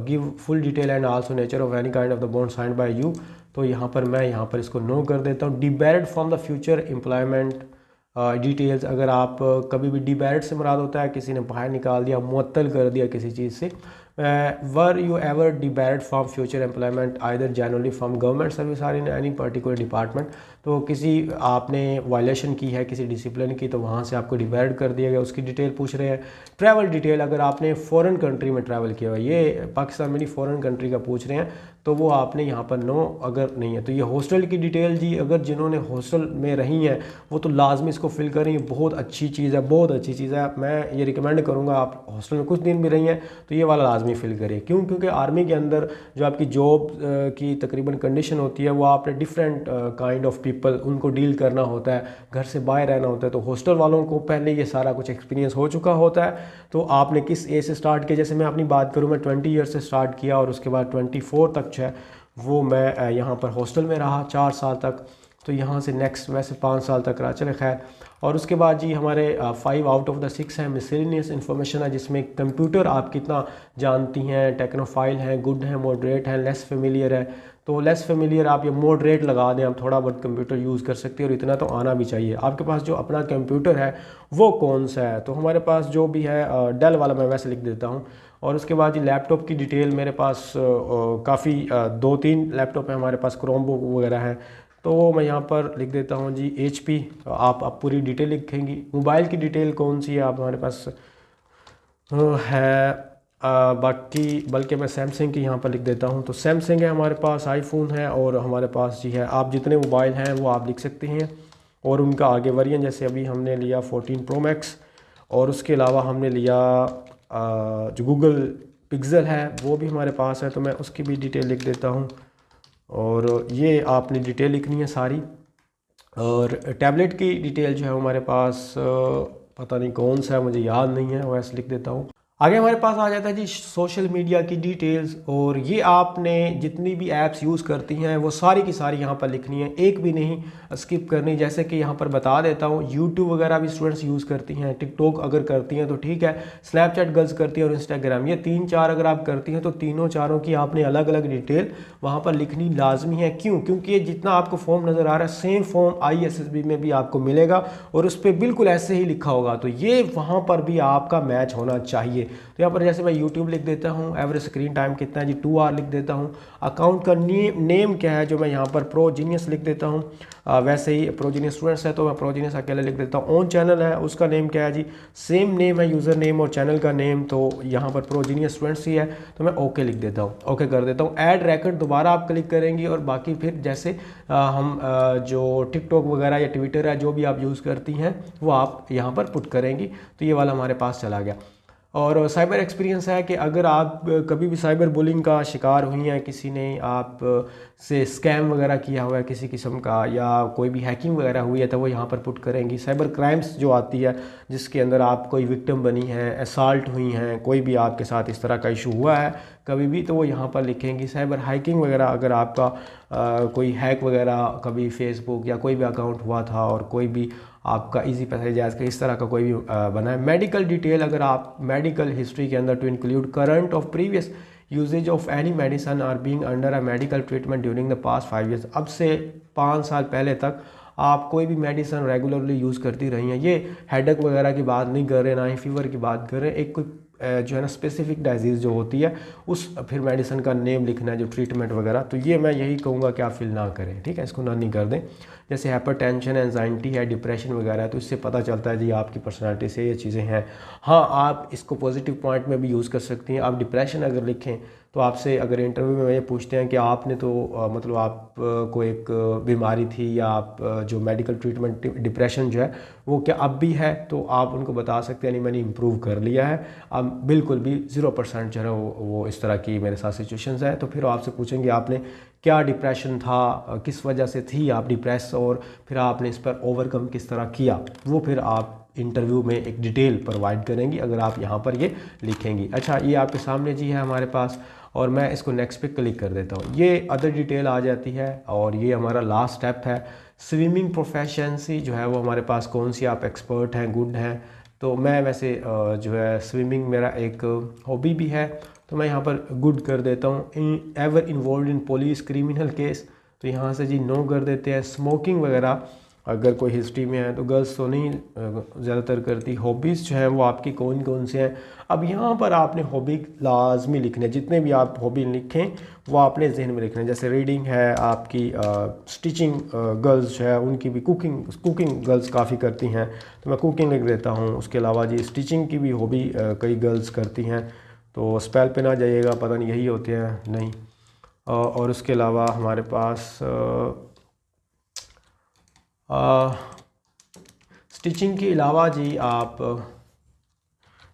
give full detail and also nature of any kind of the bond signed by you. तो यहाँ पर मैं यहाँ पर इसको नो कर देता हूँ। Debarred from the future employment, details. अगर आप कभी भी डिबैरिड से मुराद होता है किसी ने बाहर निकाल दिया, मुअत्तल कर दिया किसी चीज़ से। Were you ever debarred from future employment either generally from government service or in any particular department. तो किसी आपने वायलेशन की है किसी डिसिप्लिन की, तो वहाँ से आपको डिबैरिड कर दिया गया, उसकी डिटेल पूछ रहे हैं। ट्रैवल डिटेल, अगर आपने फ़ॉरेन कंट्री में ट्रैवल किया हुआ, ये पाकिस्तान में नहीं फ़ॉरेन कंट्री का पूछ रहे हैं, तो वो आपने यहाँ पर नो अगर नहीं है। तो ये हॉस्टल की डिटेल जी, अगर जिन्होंने हॉस्टल में रही हैं वो तो लाजमी इसको फिल करें, ये बहुत अच्छी चीज़ है, बहुत अच्छी चीज़ है। मैं ये रिकमेंड करूँगा, आप हॉस्टल में कुछ दिन भी रही हैं तो ये वाला लाजमी फिल करें। क्यों? क्योंकि आर्मी के अंदर जो आपकी जॉब की तकरीबन कंडीशन होती है वो आपने डिफरेंट काइंड ऑफ पीपल उनको डील करना होता है, घर से बाहर रहना होता है। तो हॉस्टल वालों को पहले ये सारा कुछ एक्सपीरियंस हो चुका होता है। तो आपने किस एज से स्टार्ट किया, जैसे मैं अपनी बात करूँ, मैं 20 ईयर से स्टार्ट किया और उसके बाद 24 तक जो है वो मैं यहाँ पर हॉस्टल में रहा 4 साल तक। तो यहाँ से नेक्स्ट वैसे 5 साल तक रहा, चले खैर। और उसके बाद जी हमारे 5 आउट ऑफ द 6 है मिसलेनियस इन्फॉर्मेशन है, जिसमें कंप्यूटर आप कितना जानती हैं, टेक्नोफाइल हैं, गुड हैं, मॉडरेट हैं, लेस फेमिलियर है। तो लेस फेमिलियर आप ये मॉडरेट लगा दें, आप थोड़ा बहुत कंप्यूटर यूज़ कर सकते हैं और इतना तो आना भी चाहिए। आपके पास जो अपना कंप्यूटर है वो कौन सा है, तो हमारे पास जो भी है डेल वाला, मैं वैसे लिख देता हूँ। और उसके बाद ये लैपटॉप की डिटेल मेरे पास काफ़ी 2-3 लैपटॉप है हमारे पास, क्रोमबुक वगैरह है, तो मैं यहाँ पर लिख देता हूँ जी HP। आप पूरी डिटेल लिखेंगी। मोबाइल की डिटेल कौन सी है आप हमारे पास है, बाकी बल्कि मैं सैमसंग की यहाँ पर लिख देता हूँ। तो सैमसंग है हमारे पास, आईफोन है और हमारे पास जी है, आप जितने मोबाइल हैं वो आप लिख सकते हैं। और उनका आगे वेरिएंट, जैसे अभी हमने लिया 14 Pro Max, और उसके अलावा हमने लिया जो गूगल पिक्सल है वो भी हमारे पास है, तो मैं उसकी भी डिटेल लिख देता हूँ। और ये आपने डिटेल लिखनी है सारी। और टैबलेट की डिटेल जो है हमारे पास पता नहीं कौन सा है, मुझे याद नहीं है, वैसे लिख देता हूँ। आगे हमारे पास आ जाता है जी सोशल मीडिया की डिटेल्स। और ये आपने जितनी भी ऐप्स यूज़ करती हैं वो सारी की सारी यहाँ पर लिखनी है, एक भी नहीं स्किप करनी। जैसे कि यहाँ पर बता देता हूँ, यूट्यूब वगैरह भी स्टूडेंट्स यूज़ करती हैं, टिकटॉक अगर करती हैं तो ठीक है, स्नैपचैट गर्ल्स करती हैं और इंस्टाग्राम, ये 3-4 अगर आप करती हैं तो तीनों चारों की आपने अलग अलग डिटेल वहाँ पर लिखनी लाजमी है। क्यों? क्योंकि ये जितना आपको फॉर्म नज़र आ रहा है सेम फॉर्म ISSB में भी आपको मिलेगा और उस पर बिल्कुल ऐसे ही लिखा होगा, तो ये वहाँ पर भी आपका मैच होना चाहिए। तो यहाँ पर जैसे मैं YouTube लिख देता हूँ, एवरेज स्क्रीन टाइम कितना है जी 2 आवर लिख देता हूँ। अकाउंट का नेम क्या है, जो मैं यहाँ पर प्रोजीनियस लिख देता हूँ। वैसे ही प्रोजीनियस स्टूडेंट्स है तो मैं प्रोजीनियस अकेले लिख देता हूँ। ऑन चैनल है उसका नेम क्या है जी, सेम नेम है, यूज़र नेम और चैनल का नेम, तो यहाँ पर प्रोजीनियस स्टूडेंट्स ही है तो मैं ओके लिख देता हूँ, ओके कर देता हूँ। ऐड रैकेट दोबारा आप क्लिक करेंगी और बाकी फिर जैसे हम जो टिकटॉक वगैरह या ट्विटर है जो भी आप यूज़ करती हैं वो आप यहाँ पर पुट करेंगी। तो ये वाला हमारे पास चला गया। और साइबर एक्सपीरियंस है कि अगर आप कभी भी साइबर बुलिंग का शिकार हुई हैं, किसी ने आप से स्कैम वगैरह किया हुआ है किसी किस्म का, या कोई भी हैकिंग वगैरह हुई है, तो वो यहाँ पर पुट करेंगी। साइबर क्राइम्स जो आती है जिसके अंदर आप कोई विक्टिम बनी है, असॉल्ट हुई हैं, कोई भी आपके साथ इस तरह का इशू हुआ है कभी भी, तो वो यहाँ पर लिखेंगी। साइबर हैकिंग वगैरह, अगर आपका कोई हैक वगैरह कभी फेसबुक या कोई भी अकाउंट हुआ था और कोई भी आपका इजी पैसा जायज़ का इस तरह का कोई भी बना है। मेडिकल डिटेल, अगर आप मेडिकल हिस्ट्री के अंदर to include current of previous usages of any medicine or being under a medical treatment during the past 5 years, अब से 5 साल पहले तक आप कोई भी मेडिसन रेगुलरली यूज़ करती रही हैं। ये हेडेक वगैरह की बात नहीं कर रहे, ना ही फीवर की बात कर रहे हैं, एक कोई जो है ना स्पेसिफिक डिजीज़ जो होती है उस फिर मेडिसिन का नेम लिखना है, जो ट्रीटमेंट वगैरह। तो ये मैं यही कहूँगा कि आप फिल ना करें, ठीक है, इसको ना नहीं कर दें। जैसे हाइपरटेंशन, एंजाइटी है, डिप्रेशन वगैरह है, तो इससे पता चलता है जी आपकी पर्सनालिटी से ये चीज़ें हैं। हाँ, आप इसको पॉजिटिव पॉइंट में भी यूज़ कर सकती हैं। आप डिप्रेशन अगर लिखें तो आपसे अगर इंटरव्यू में ये पूछते हैं कि आपने तो मतलब आप को एक बीमारी थी या आप जो मेडिकल ट्रीटमेंट डिप्रेशन जो है वो क्या अब भी है, तो आप उनको बता सकते हैं नहीं मैंने इम्प्रूव कर लिया है, अब बिल्कुल भी 0% जो है वो इस तरह की मेरे साथ सिचुएशंस है। तो फिर आपसे पूछेंगे आपने क्या डिप्रेशन था, किस वजह से थी आप डिप्रेस, और फिर आपने इस पर ओवरकम किस तरह किया, वो फिर आप इंटरव्यू में एक डिटेल प्रोवाइड करेंगी अगर आप यहाँ पर ये लिखेंगी। अच्छा, ये आपके सामने जी है हमारे पास, और मैं इसको नेक्स्ट पे क्लिक कर देता हूँ। ये अदर डिटेल आ जाती है और ये हमारा लास्ट स्टेप है। स्विमिंग प्रोफेशंसी जो है वो हमारे पास कौन सी आप एक्सपर्ट हैं, गुड हैं। तो मैं वैसे जो है स्विमिंग मेरा एक हॉबी भी है, तो मैं यहाँ पर गुड कर देता हूँ। Ever involve in police criminal case, तो यहाँ से जी नो कर देते हैं। स्मोकिंग वगैरह अगर कोई हिस्ट्री में है तो गर्ल्स तो नहीं ज़्यादातर करती। हॉबीज़ जो है वो आपकी कौन कौन से हैं। अब यहाँ पर आपने हॉबी लाजमी लिखने, जितने भी आप हॉबी लिखें वो आपने जहन में लिखना है। जैसे रीडिंग है आपकी, स्टिचिंग गर्ल्स जो है उनकी भी, कुकिंग गर्ल्स काफ़ी करती हैं तो मैं कुकिंग लिख देता हूँ। उसके अलावा जी स्टिचिंग की भी हॉबी कई गर्ल्स करती हैं, तो स्पेल पे ना जाइएगा, पता नहीं यही होते हैं नहीं। और उसके अलावा हमारे पास स्टिचिंग के अलावा जी आप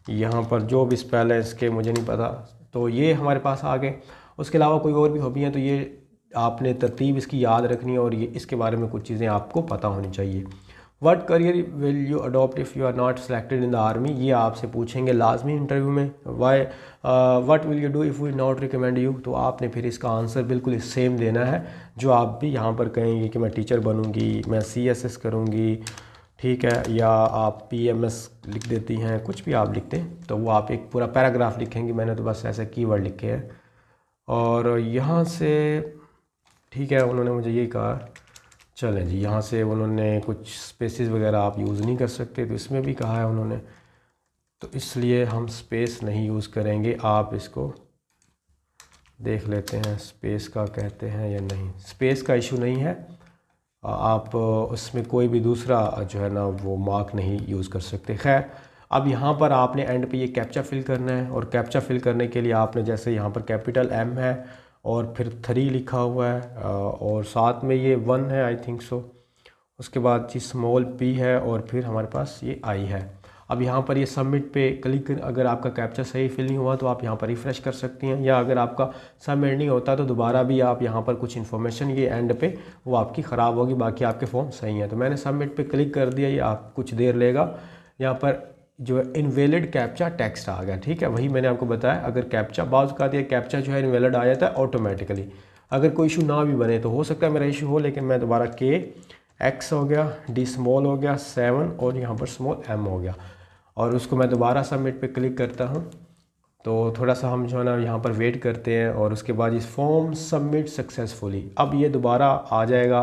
यहाँ पर जो भी स्पेल है इसके मुझे नहीं पता, तो ये हमारे पास आ गए। उसके अलावा कोई और भी हॉबी है तो ये आपने तरतीब इसकी याद रखनी है और ये इसके बारे में कुछ चीज़ें आपको पता होनी चाहिए। What career will you adopt if you are not selected in the army, ये आपसे पूछेंगे लाजमी इंटरव्यू में। Why what will you do if we not recommend you, तो आपने फिर इसका आंसर बिल्कुल सेम देना है जो आप भी यहाँ पर कहेंगे कि मैं टीचर बनूँगी, मैं CSS करूँगी, ठीक है, या आप PMS लिख देती हैं, कुछ भी आप लिखते हैं तो वो आप एक पूरा पैराग्राफ लिखेंगे। मैंने तो बस ऐसे कीवर्ड लिखे हैं। और यहाँ से ठीक है, उन्होंने मुझे ये कहा, चलें जी, यहाँ से उन्होंने कुछ स्पेसेस वगैरह आप यूज़ नहीं कर सकते, तो इसमें भी कहा है उन्होंने, तो इसलिए हम स्पेस नहीं यूज़ करेंगे। आप इसको देख लेते हैं स्पेस का कहते हैं या नहीं। स्पेस का इशू नहीं है, आप उसमें कोई भी दूसरा जो है ना वो मार्क नहीं यूज़ कर सकते। खैर, अब यहाँ पर आपने एंड पे ये कैप्चा फिल करना है, और कैप्चा फिल करने के लिए आपने जैसे यहाँ पर कैपिटल M है और फिर 3 लिखा हुआ है और साथ में ये 1 है आई थिंक सो, उसके बाद जी स्मॉल p है और फिर हमारे पास ये I है। अब यहाँ पर ये सबमिट पे क्लिक, अगर आपका कैप्चा सही फिल नहीं हुआ तो आप यहाँ पर रिफ़्रेश कर सकती हैं, या अगर आपका सबमिट नहीं होता तो दोबारा भी आप यहाँ पर कुछ इन्फॉर्मेशन ये एंड पे वो आपकी ख़राब होगी, बाकी आपके फॉर्म सही हैं। तो मैंने सबमिट पे क्लिक कर दिया, ये आप कुछ देर लेगा। यहाँ पर जो इनवैलिड कैप्चा टेक्स्ट आ गया, ठीक है, वही मैंने आपको बताया। अगर कैप्चा बाज़ का दिया कैप्चा जो है इनवैलिड आ जाता है ऑटोमेटिकली। अगर कोई इशू ना भी बने तो हो सकता है मेरा इशू हो, लेकिन मैं दोबारा KX हो गया, D स्मॉल हो गया 7 और यहाँ पर स्मॉल M हो गया, और उसको मैं दोबारा सबमिट पे क्लिक करता हूँ। तो थोड़ा सा हम जो है ना यहाँ पर वेट करते हैं, और उसके बाद इस फॉर्म सबमिट सक्सेसफुली, अब ये दोबारा आ जाएगा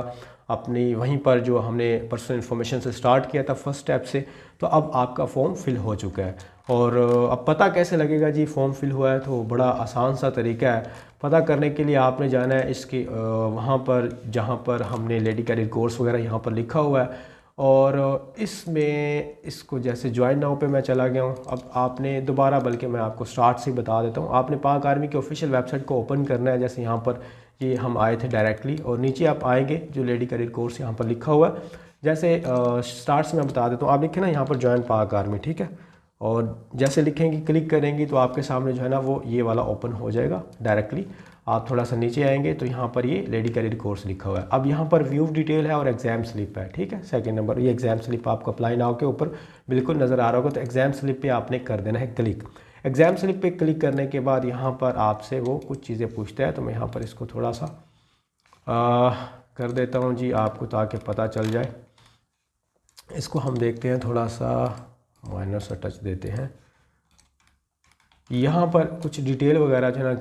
अपनी वहीं पर जो हमने पर्सनल इन्फॉर्मेशन से स्टार्ट किया था फर्स्ट स्टेप से। तो अब आपका फॉर्म फिल हो चुका है। और अब पता कैसे लगेगा जी फॉर्म फिल हुआ है, तो बड़ा आसान सा तरीका है। पता करने के लिए आपने जाना है इसके वहाँ पर जहाँ पर हमने लेडी कैरियर कोर्स वगैरह यहाँ पर लिखा हुआ है, और इसमें इसको जैसे ज्वाइन नाउ पे मैं चला गया हूँ। अब आपने दोबारा, बल्कि मैं आपको स्टार्ट से बता देता हूँ, आपने पाक आर्मी की ऑफिशियल वेबसाइट को ओपन करना है। जैसे यहाँ पर ये हम आए थे डायरेक्टली, और नीचे आप आएंगे जो लेडी कैरियर कोर्स यहाँ पर लिखा हुआ है। जैसे स्टार्ट से मैं बता देता हूँ, आप लिखें ना यहाँ पर ज्वाइन पाक आर्मी, ठीक है, और जैसे लिखेंगे क्लिक करेंगी तो आपके सामने जो है ना वो ये वाला ओपन हो जाएगा डायरेक्टली। आप थोड़ा सा नीचे आएंगे तो यहाँ पर ये लेडी कैरियर कोर्स लिखा हुआ है। अब यहाँ पर व्यू डिटेल है और एग्जाम स्लिप है, ठीक है, सेकंड नंबर। ये एग्जाम स्लिप आपको अप्लाई नाउ के ऊपर बिल्कुल नज़र आ रहा होगा, तो एग्जाम स्लिप पे आपने कर देना है क्लिक। एग्जाम स्लिप पे क्लिक करने के बाद यहाँ पर आपसे वो कुछ चीज़ें पूछता है, तो मैं यहाँ पर इसको थोड़ा सा कर देता हूँ जी आपको, ताकि पता चल जाए। इसको हम देखते हैं, थोड़ा सा माइनर सा टच देते हैं। यहाँ पर कुछ डिटेल वगैरह जो है ना,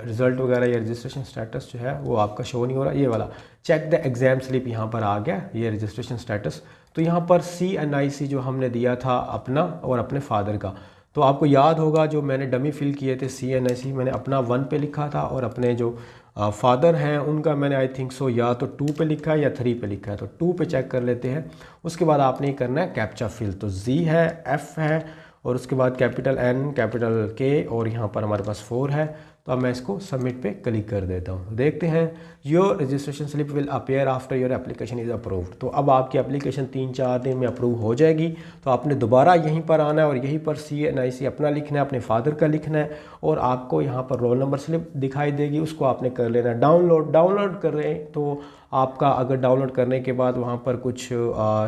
रिज़ल्ट वगैरह या रजिस्ट्रेशन स्टेटस जो है वो आपका शो नहीं हो रहा। ये वाला चेक द एग्ज़ाम स्लिप यहाँ पर आ गया, ये रजिस्ट्रेशन स्टेटस। तो यहाँ पर CNIC जो हमने दिया था अपना और अपने फादर का, तो आपको याद होगा जो मैंने डमी फिल किए थे CNIC, मैंने अपना 1 पे लिखा था और अपने जो फादर हैं उनका मैंने आई थिंक सो या तो 2 पे लिखा है या 3 पे लिखा है। तो 2 पे चेक कर लेते हैं। उसके बाद आपने करना है कैप्चा फिल, तो Z है, F है, और उसके बाद कैपिटल N, कैपिटल K, और यहाँ पर हमारे पास 4 है। तो अब मैं इसको सबमिट पे क्लिक कर देता हूँ। देखते हैं your registration slip will appear after your application is approved. तो अब आपकी एप्लीकेशन 3-4 दिन में अप्रूव हो जाएगी। तो आपने दोबारा यहीं पर आना है और यहीं पर CNIC अपना लिखना है, अपने फादर का लिखना है, और आपको यहाँ पर रोल नंबर स्लिप दिखाई देगी, उसको आपने कर लेना है डाउनलोड कर रहे हैं। तो आपका अगर डाउनलोड करने के बाद वहाँ पर कुछ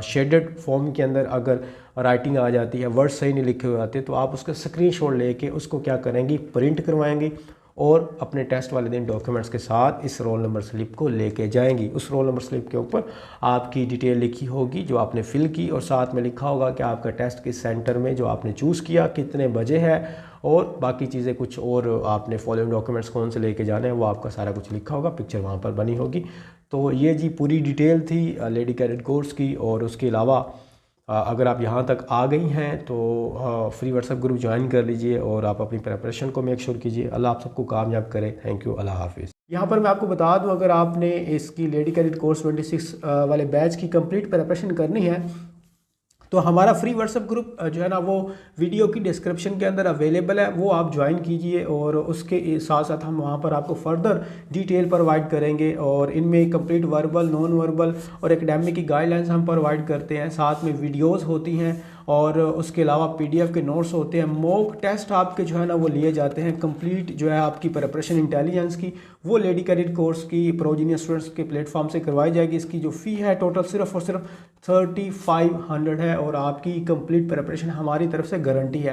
शेडेड फॉर्म के अंदर अगर राइटिंग आ जाती है, वर्ड सही नहीं लिखे हुए आते, तो आप उसका स्क्रीनशॉट लेके उसको क्या करेंगी, प्रिंट करवाएंगी, और अपने टेस्ट वाले दिन डॉक्यूमेंट्स के साथ इस रोल नंबर स्लिप को लेके जाएंगी। उस रोल नंबर स्लिप के ऊपर आपकी डिटेल लिखी होगी जो आपने फिल की, और साथ में लिखा होगा कि आपका टेस्ट किस सेंटर में जो आपने चूज़ किया कितने बजे है, और बाकी चीज़ें कुछ और आपने फॉलोइंग डॉक्यूमेंट्स कौन से लेके जाने हैं वो आपका सारा कुछ लिखा होगा, पिक्चर वहाँ पर बनी होगी। तो ये जी पूरी डिटेल थी लेडी कैडेट कोर्स की। और उसके अलावा अगर आप यहाँ तक आ गई हैं तो फ्री व्हाट्सएप ग्रुप ज्वाइन कर लीजिए और आप अपनी प्रिपरेशन को मेक श्योर कीजिए। अल्लाह आप सबको कामयाब करे। थैंक यू, अल्लाह हाफिज़। यहाँ पर मैं आपको बता दूँ, अगर आपने इसकी लेडी कैडेट कोर्स 26 वाले बैच की कंप्लीट प्रिपरेशन करनी है तो हमारा फ्री व्हाट्सएप ग्रुप जो है ना वो वीडियो की डिस्क्रिप्शन के अंदर अवेलेबल है, वो आप ज्वाइन कीजिए। और उसके साथ साथ हम वहाँ पर आपको फर्दर डिटेल प्रोवाइड करेंगे और इनमें कंप्लीट वर्बल, नॉन वर्बल और एकेडमिक की गाइडलाइंस हम प्रोवाइड करते हैं। साथ में वीडियोस होती हैं और उसके अलावा पीडीएफ के नोट्स होते हैं। मॉक टेस्ट आपके जो है ना वो लिए जाते हैं। कंप्लीट जो है आपकी प्रिपरेशन इंटेलिजेंस की वो लेडी कैडेट कोर्स की प्रोजीनियर स्टूडेंट्स के प्लेटफॉर्म से करवाई जाएगी। इसकी जो फ़ी है टोटल सिर्फ और सिर्फ 3500 है और आपकी कंप्लीट प्रिपरेशन हमारी तरफ से गारंटी है।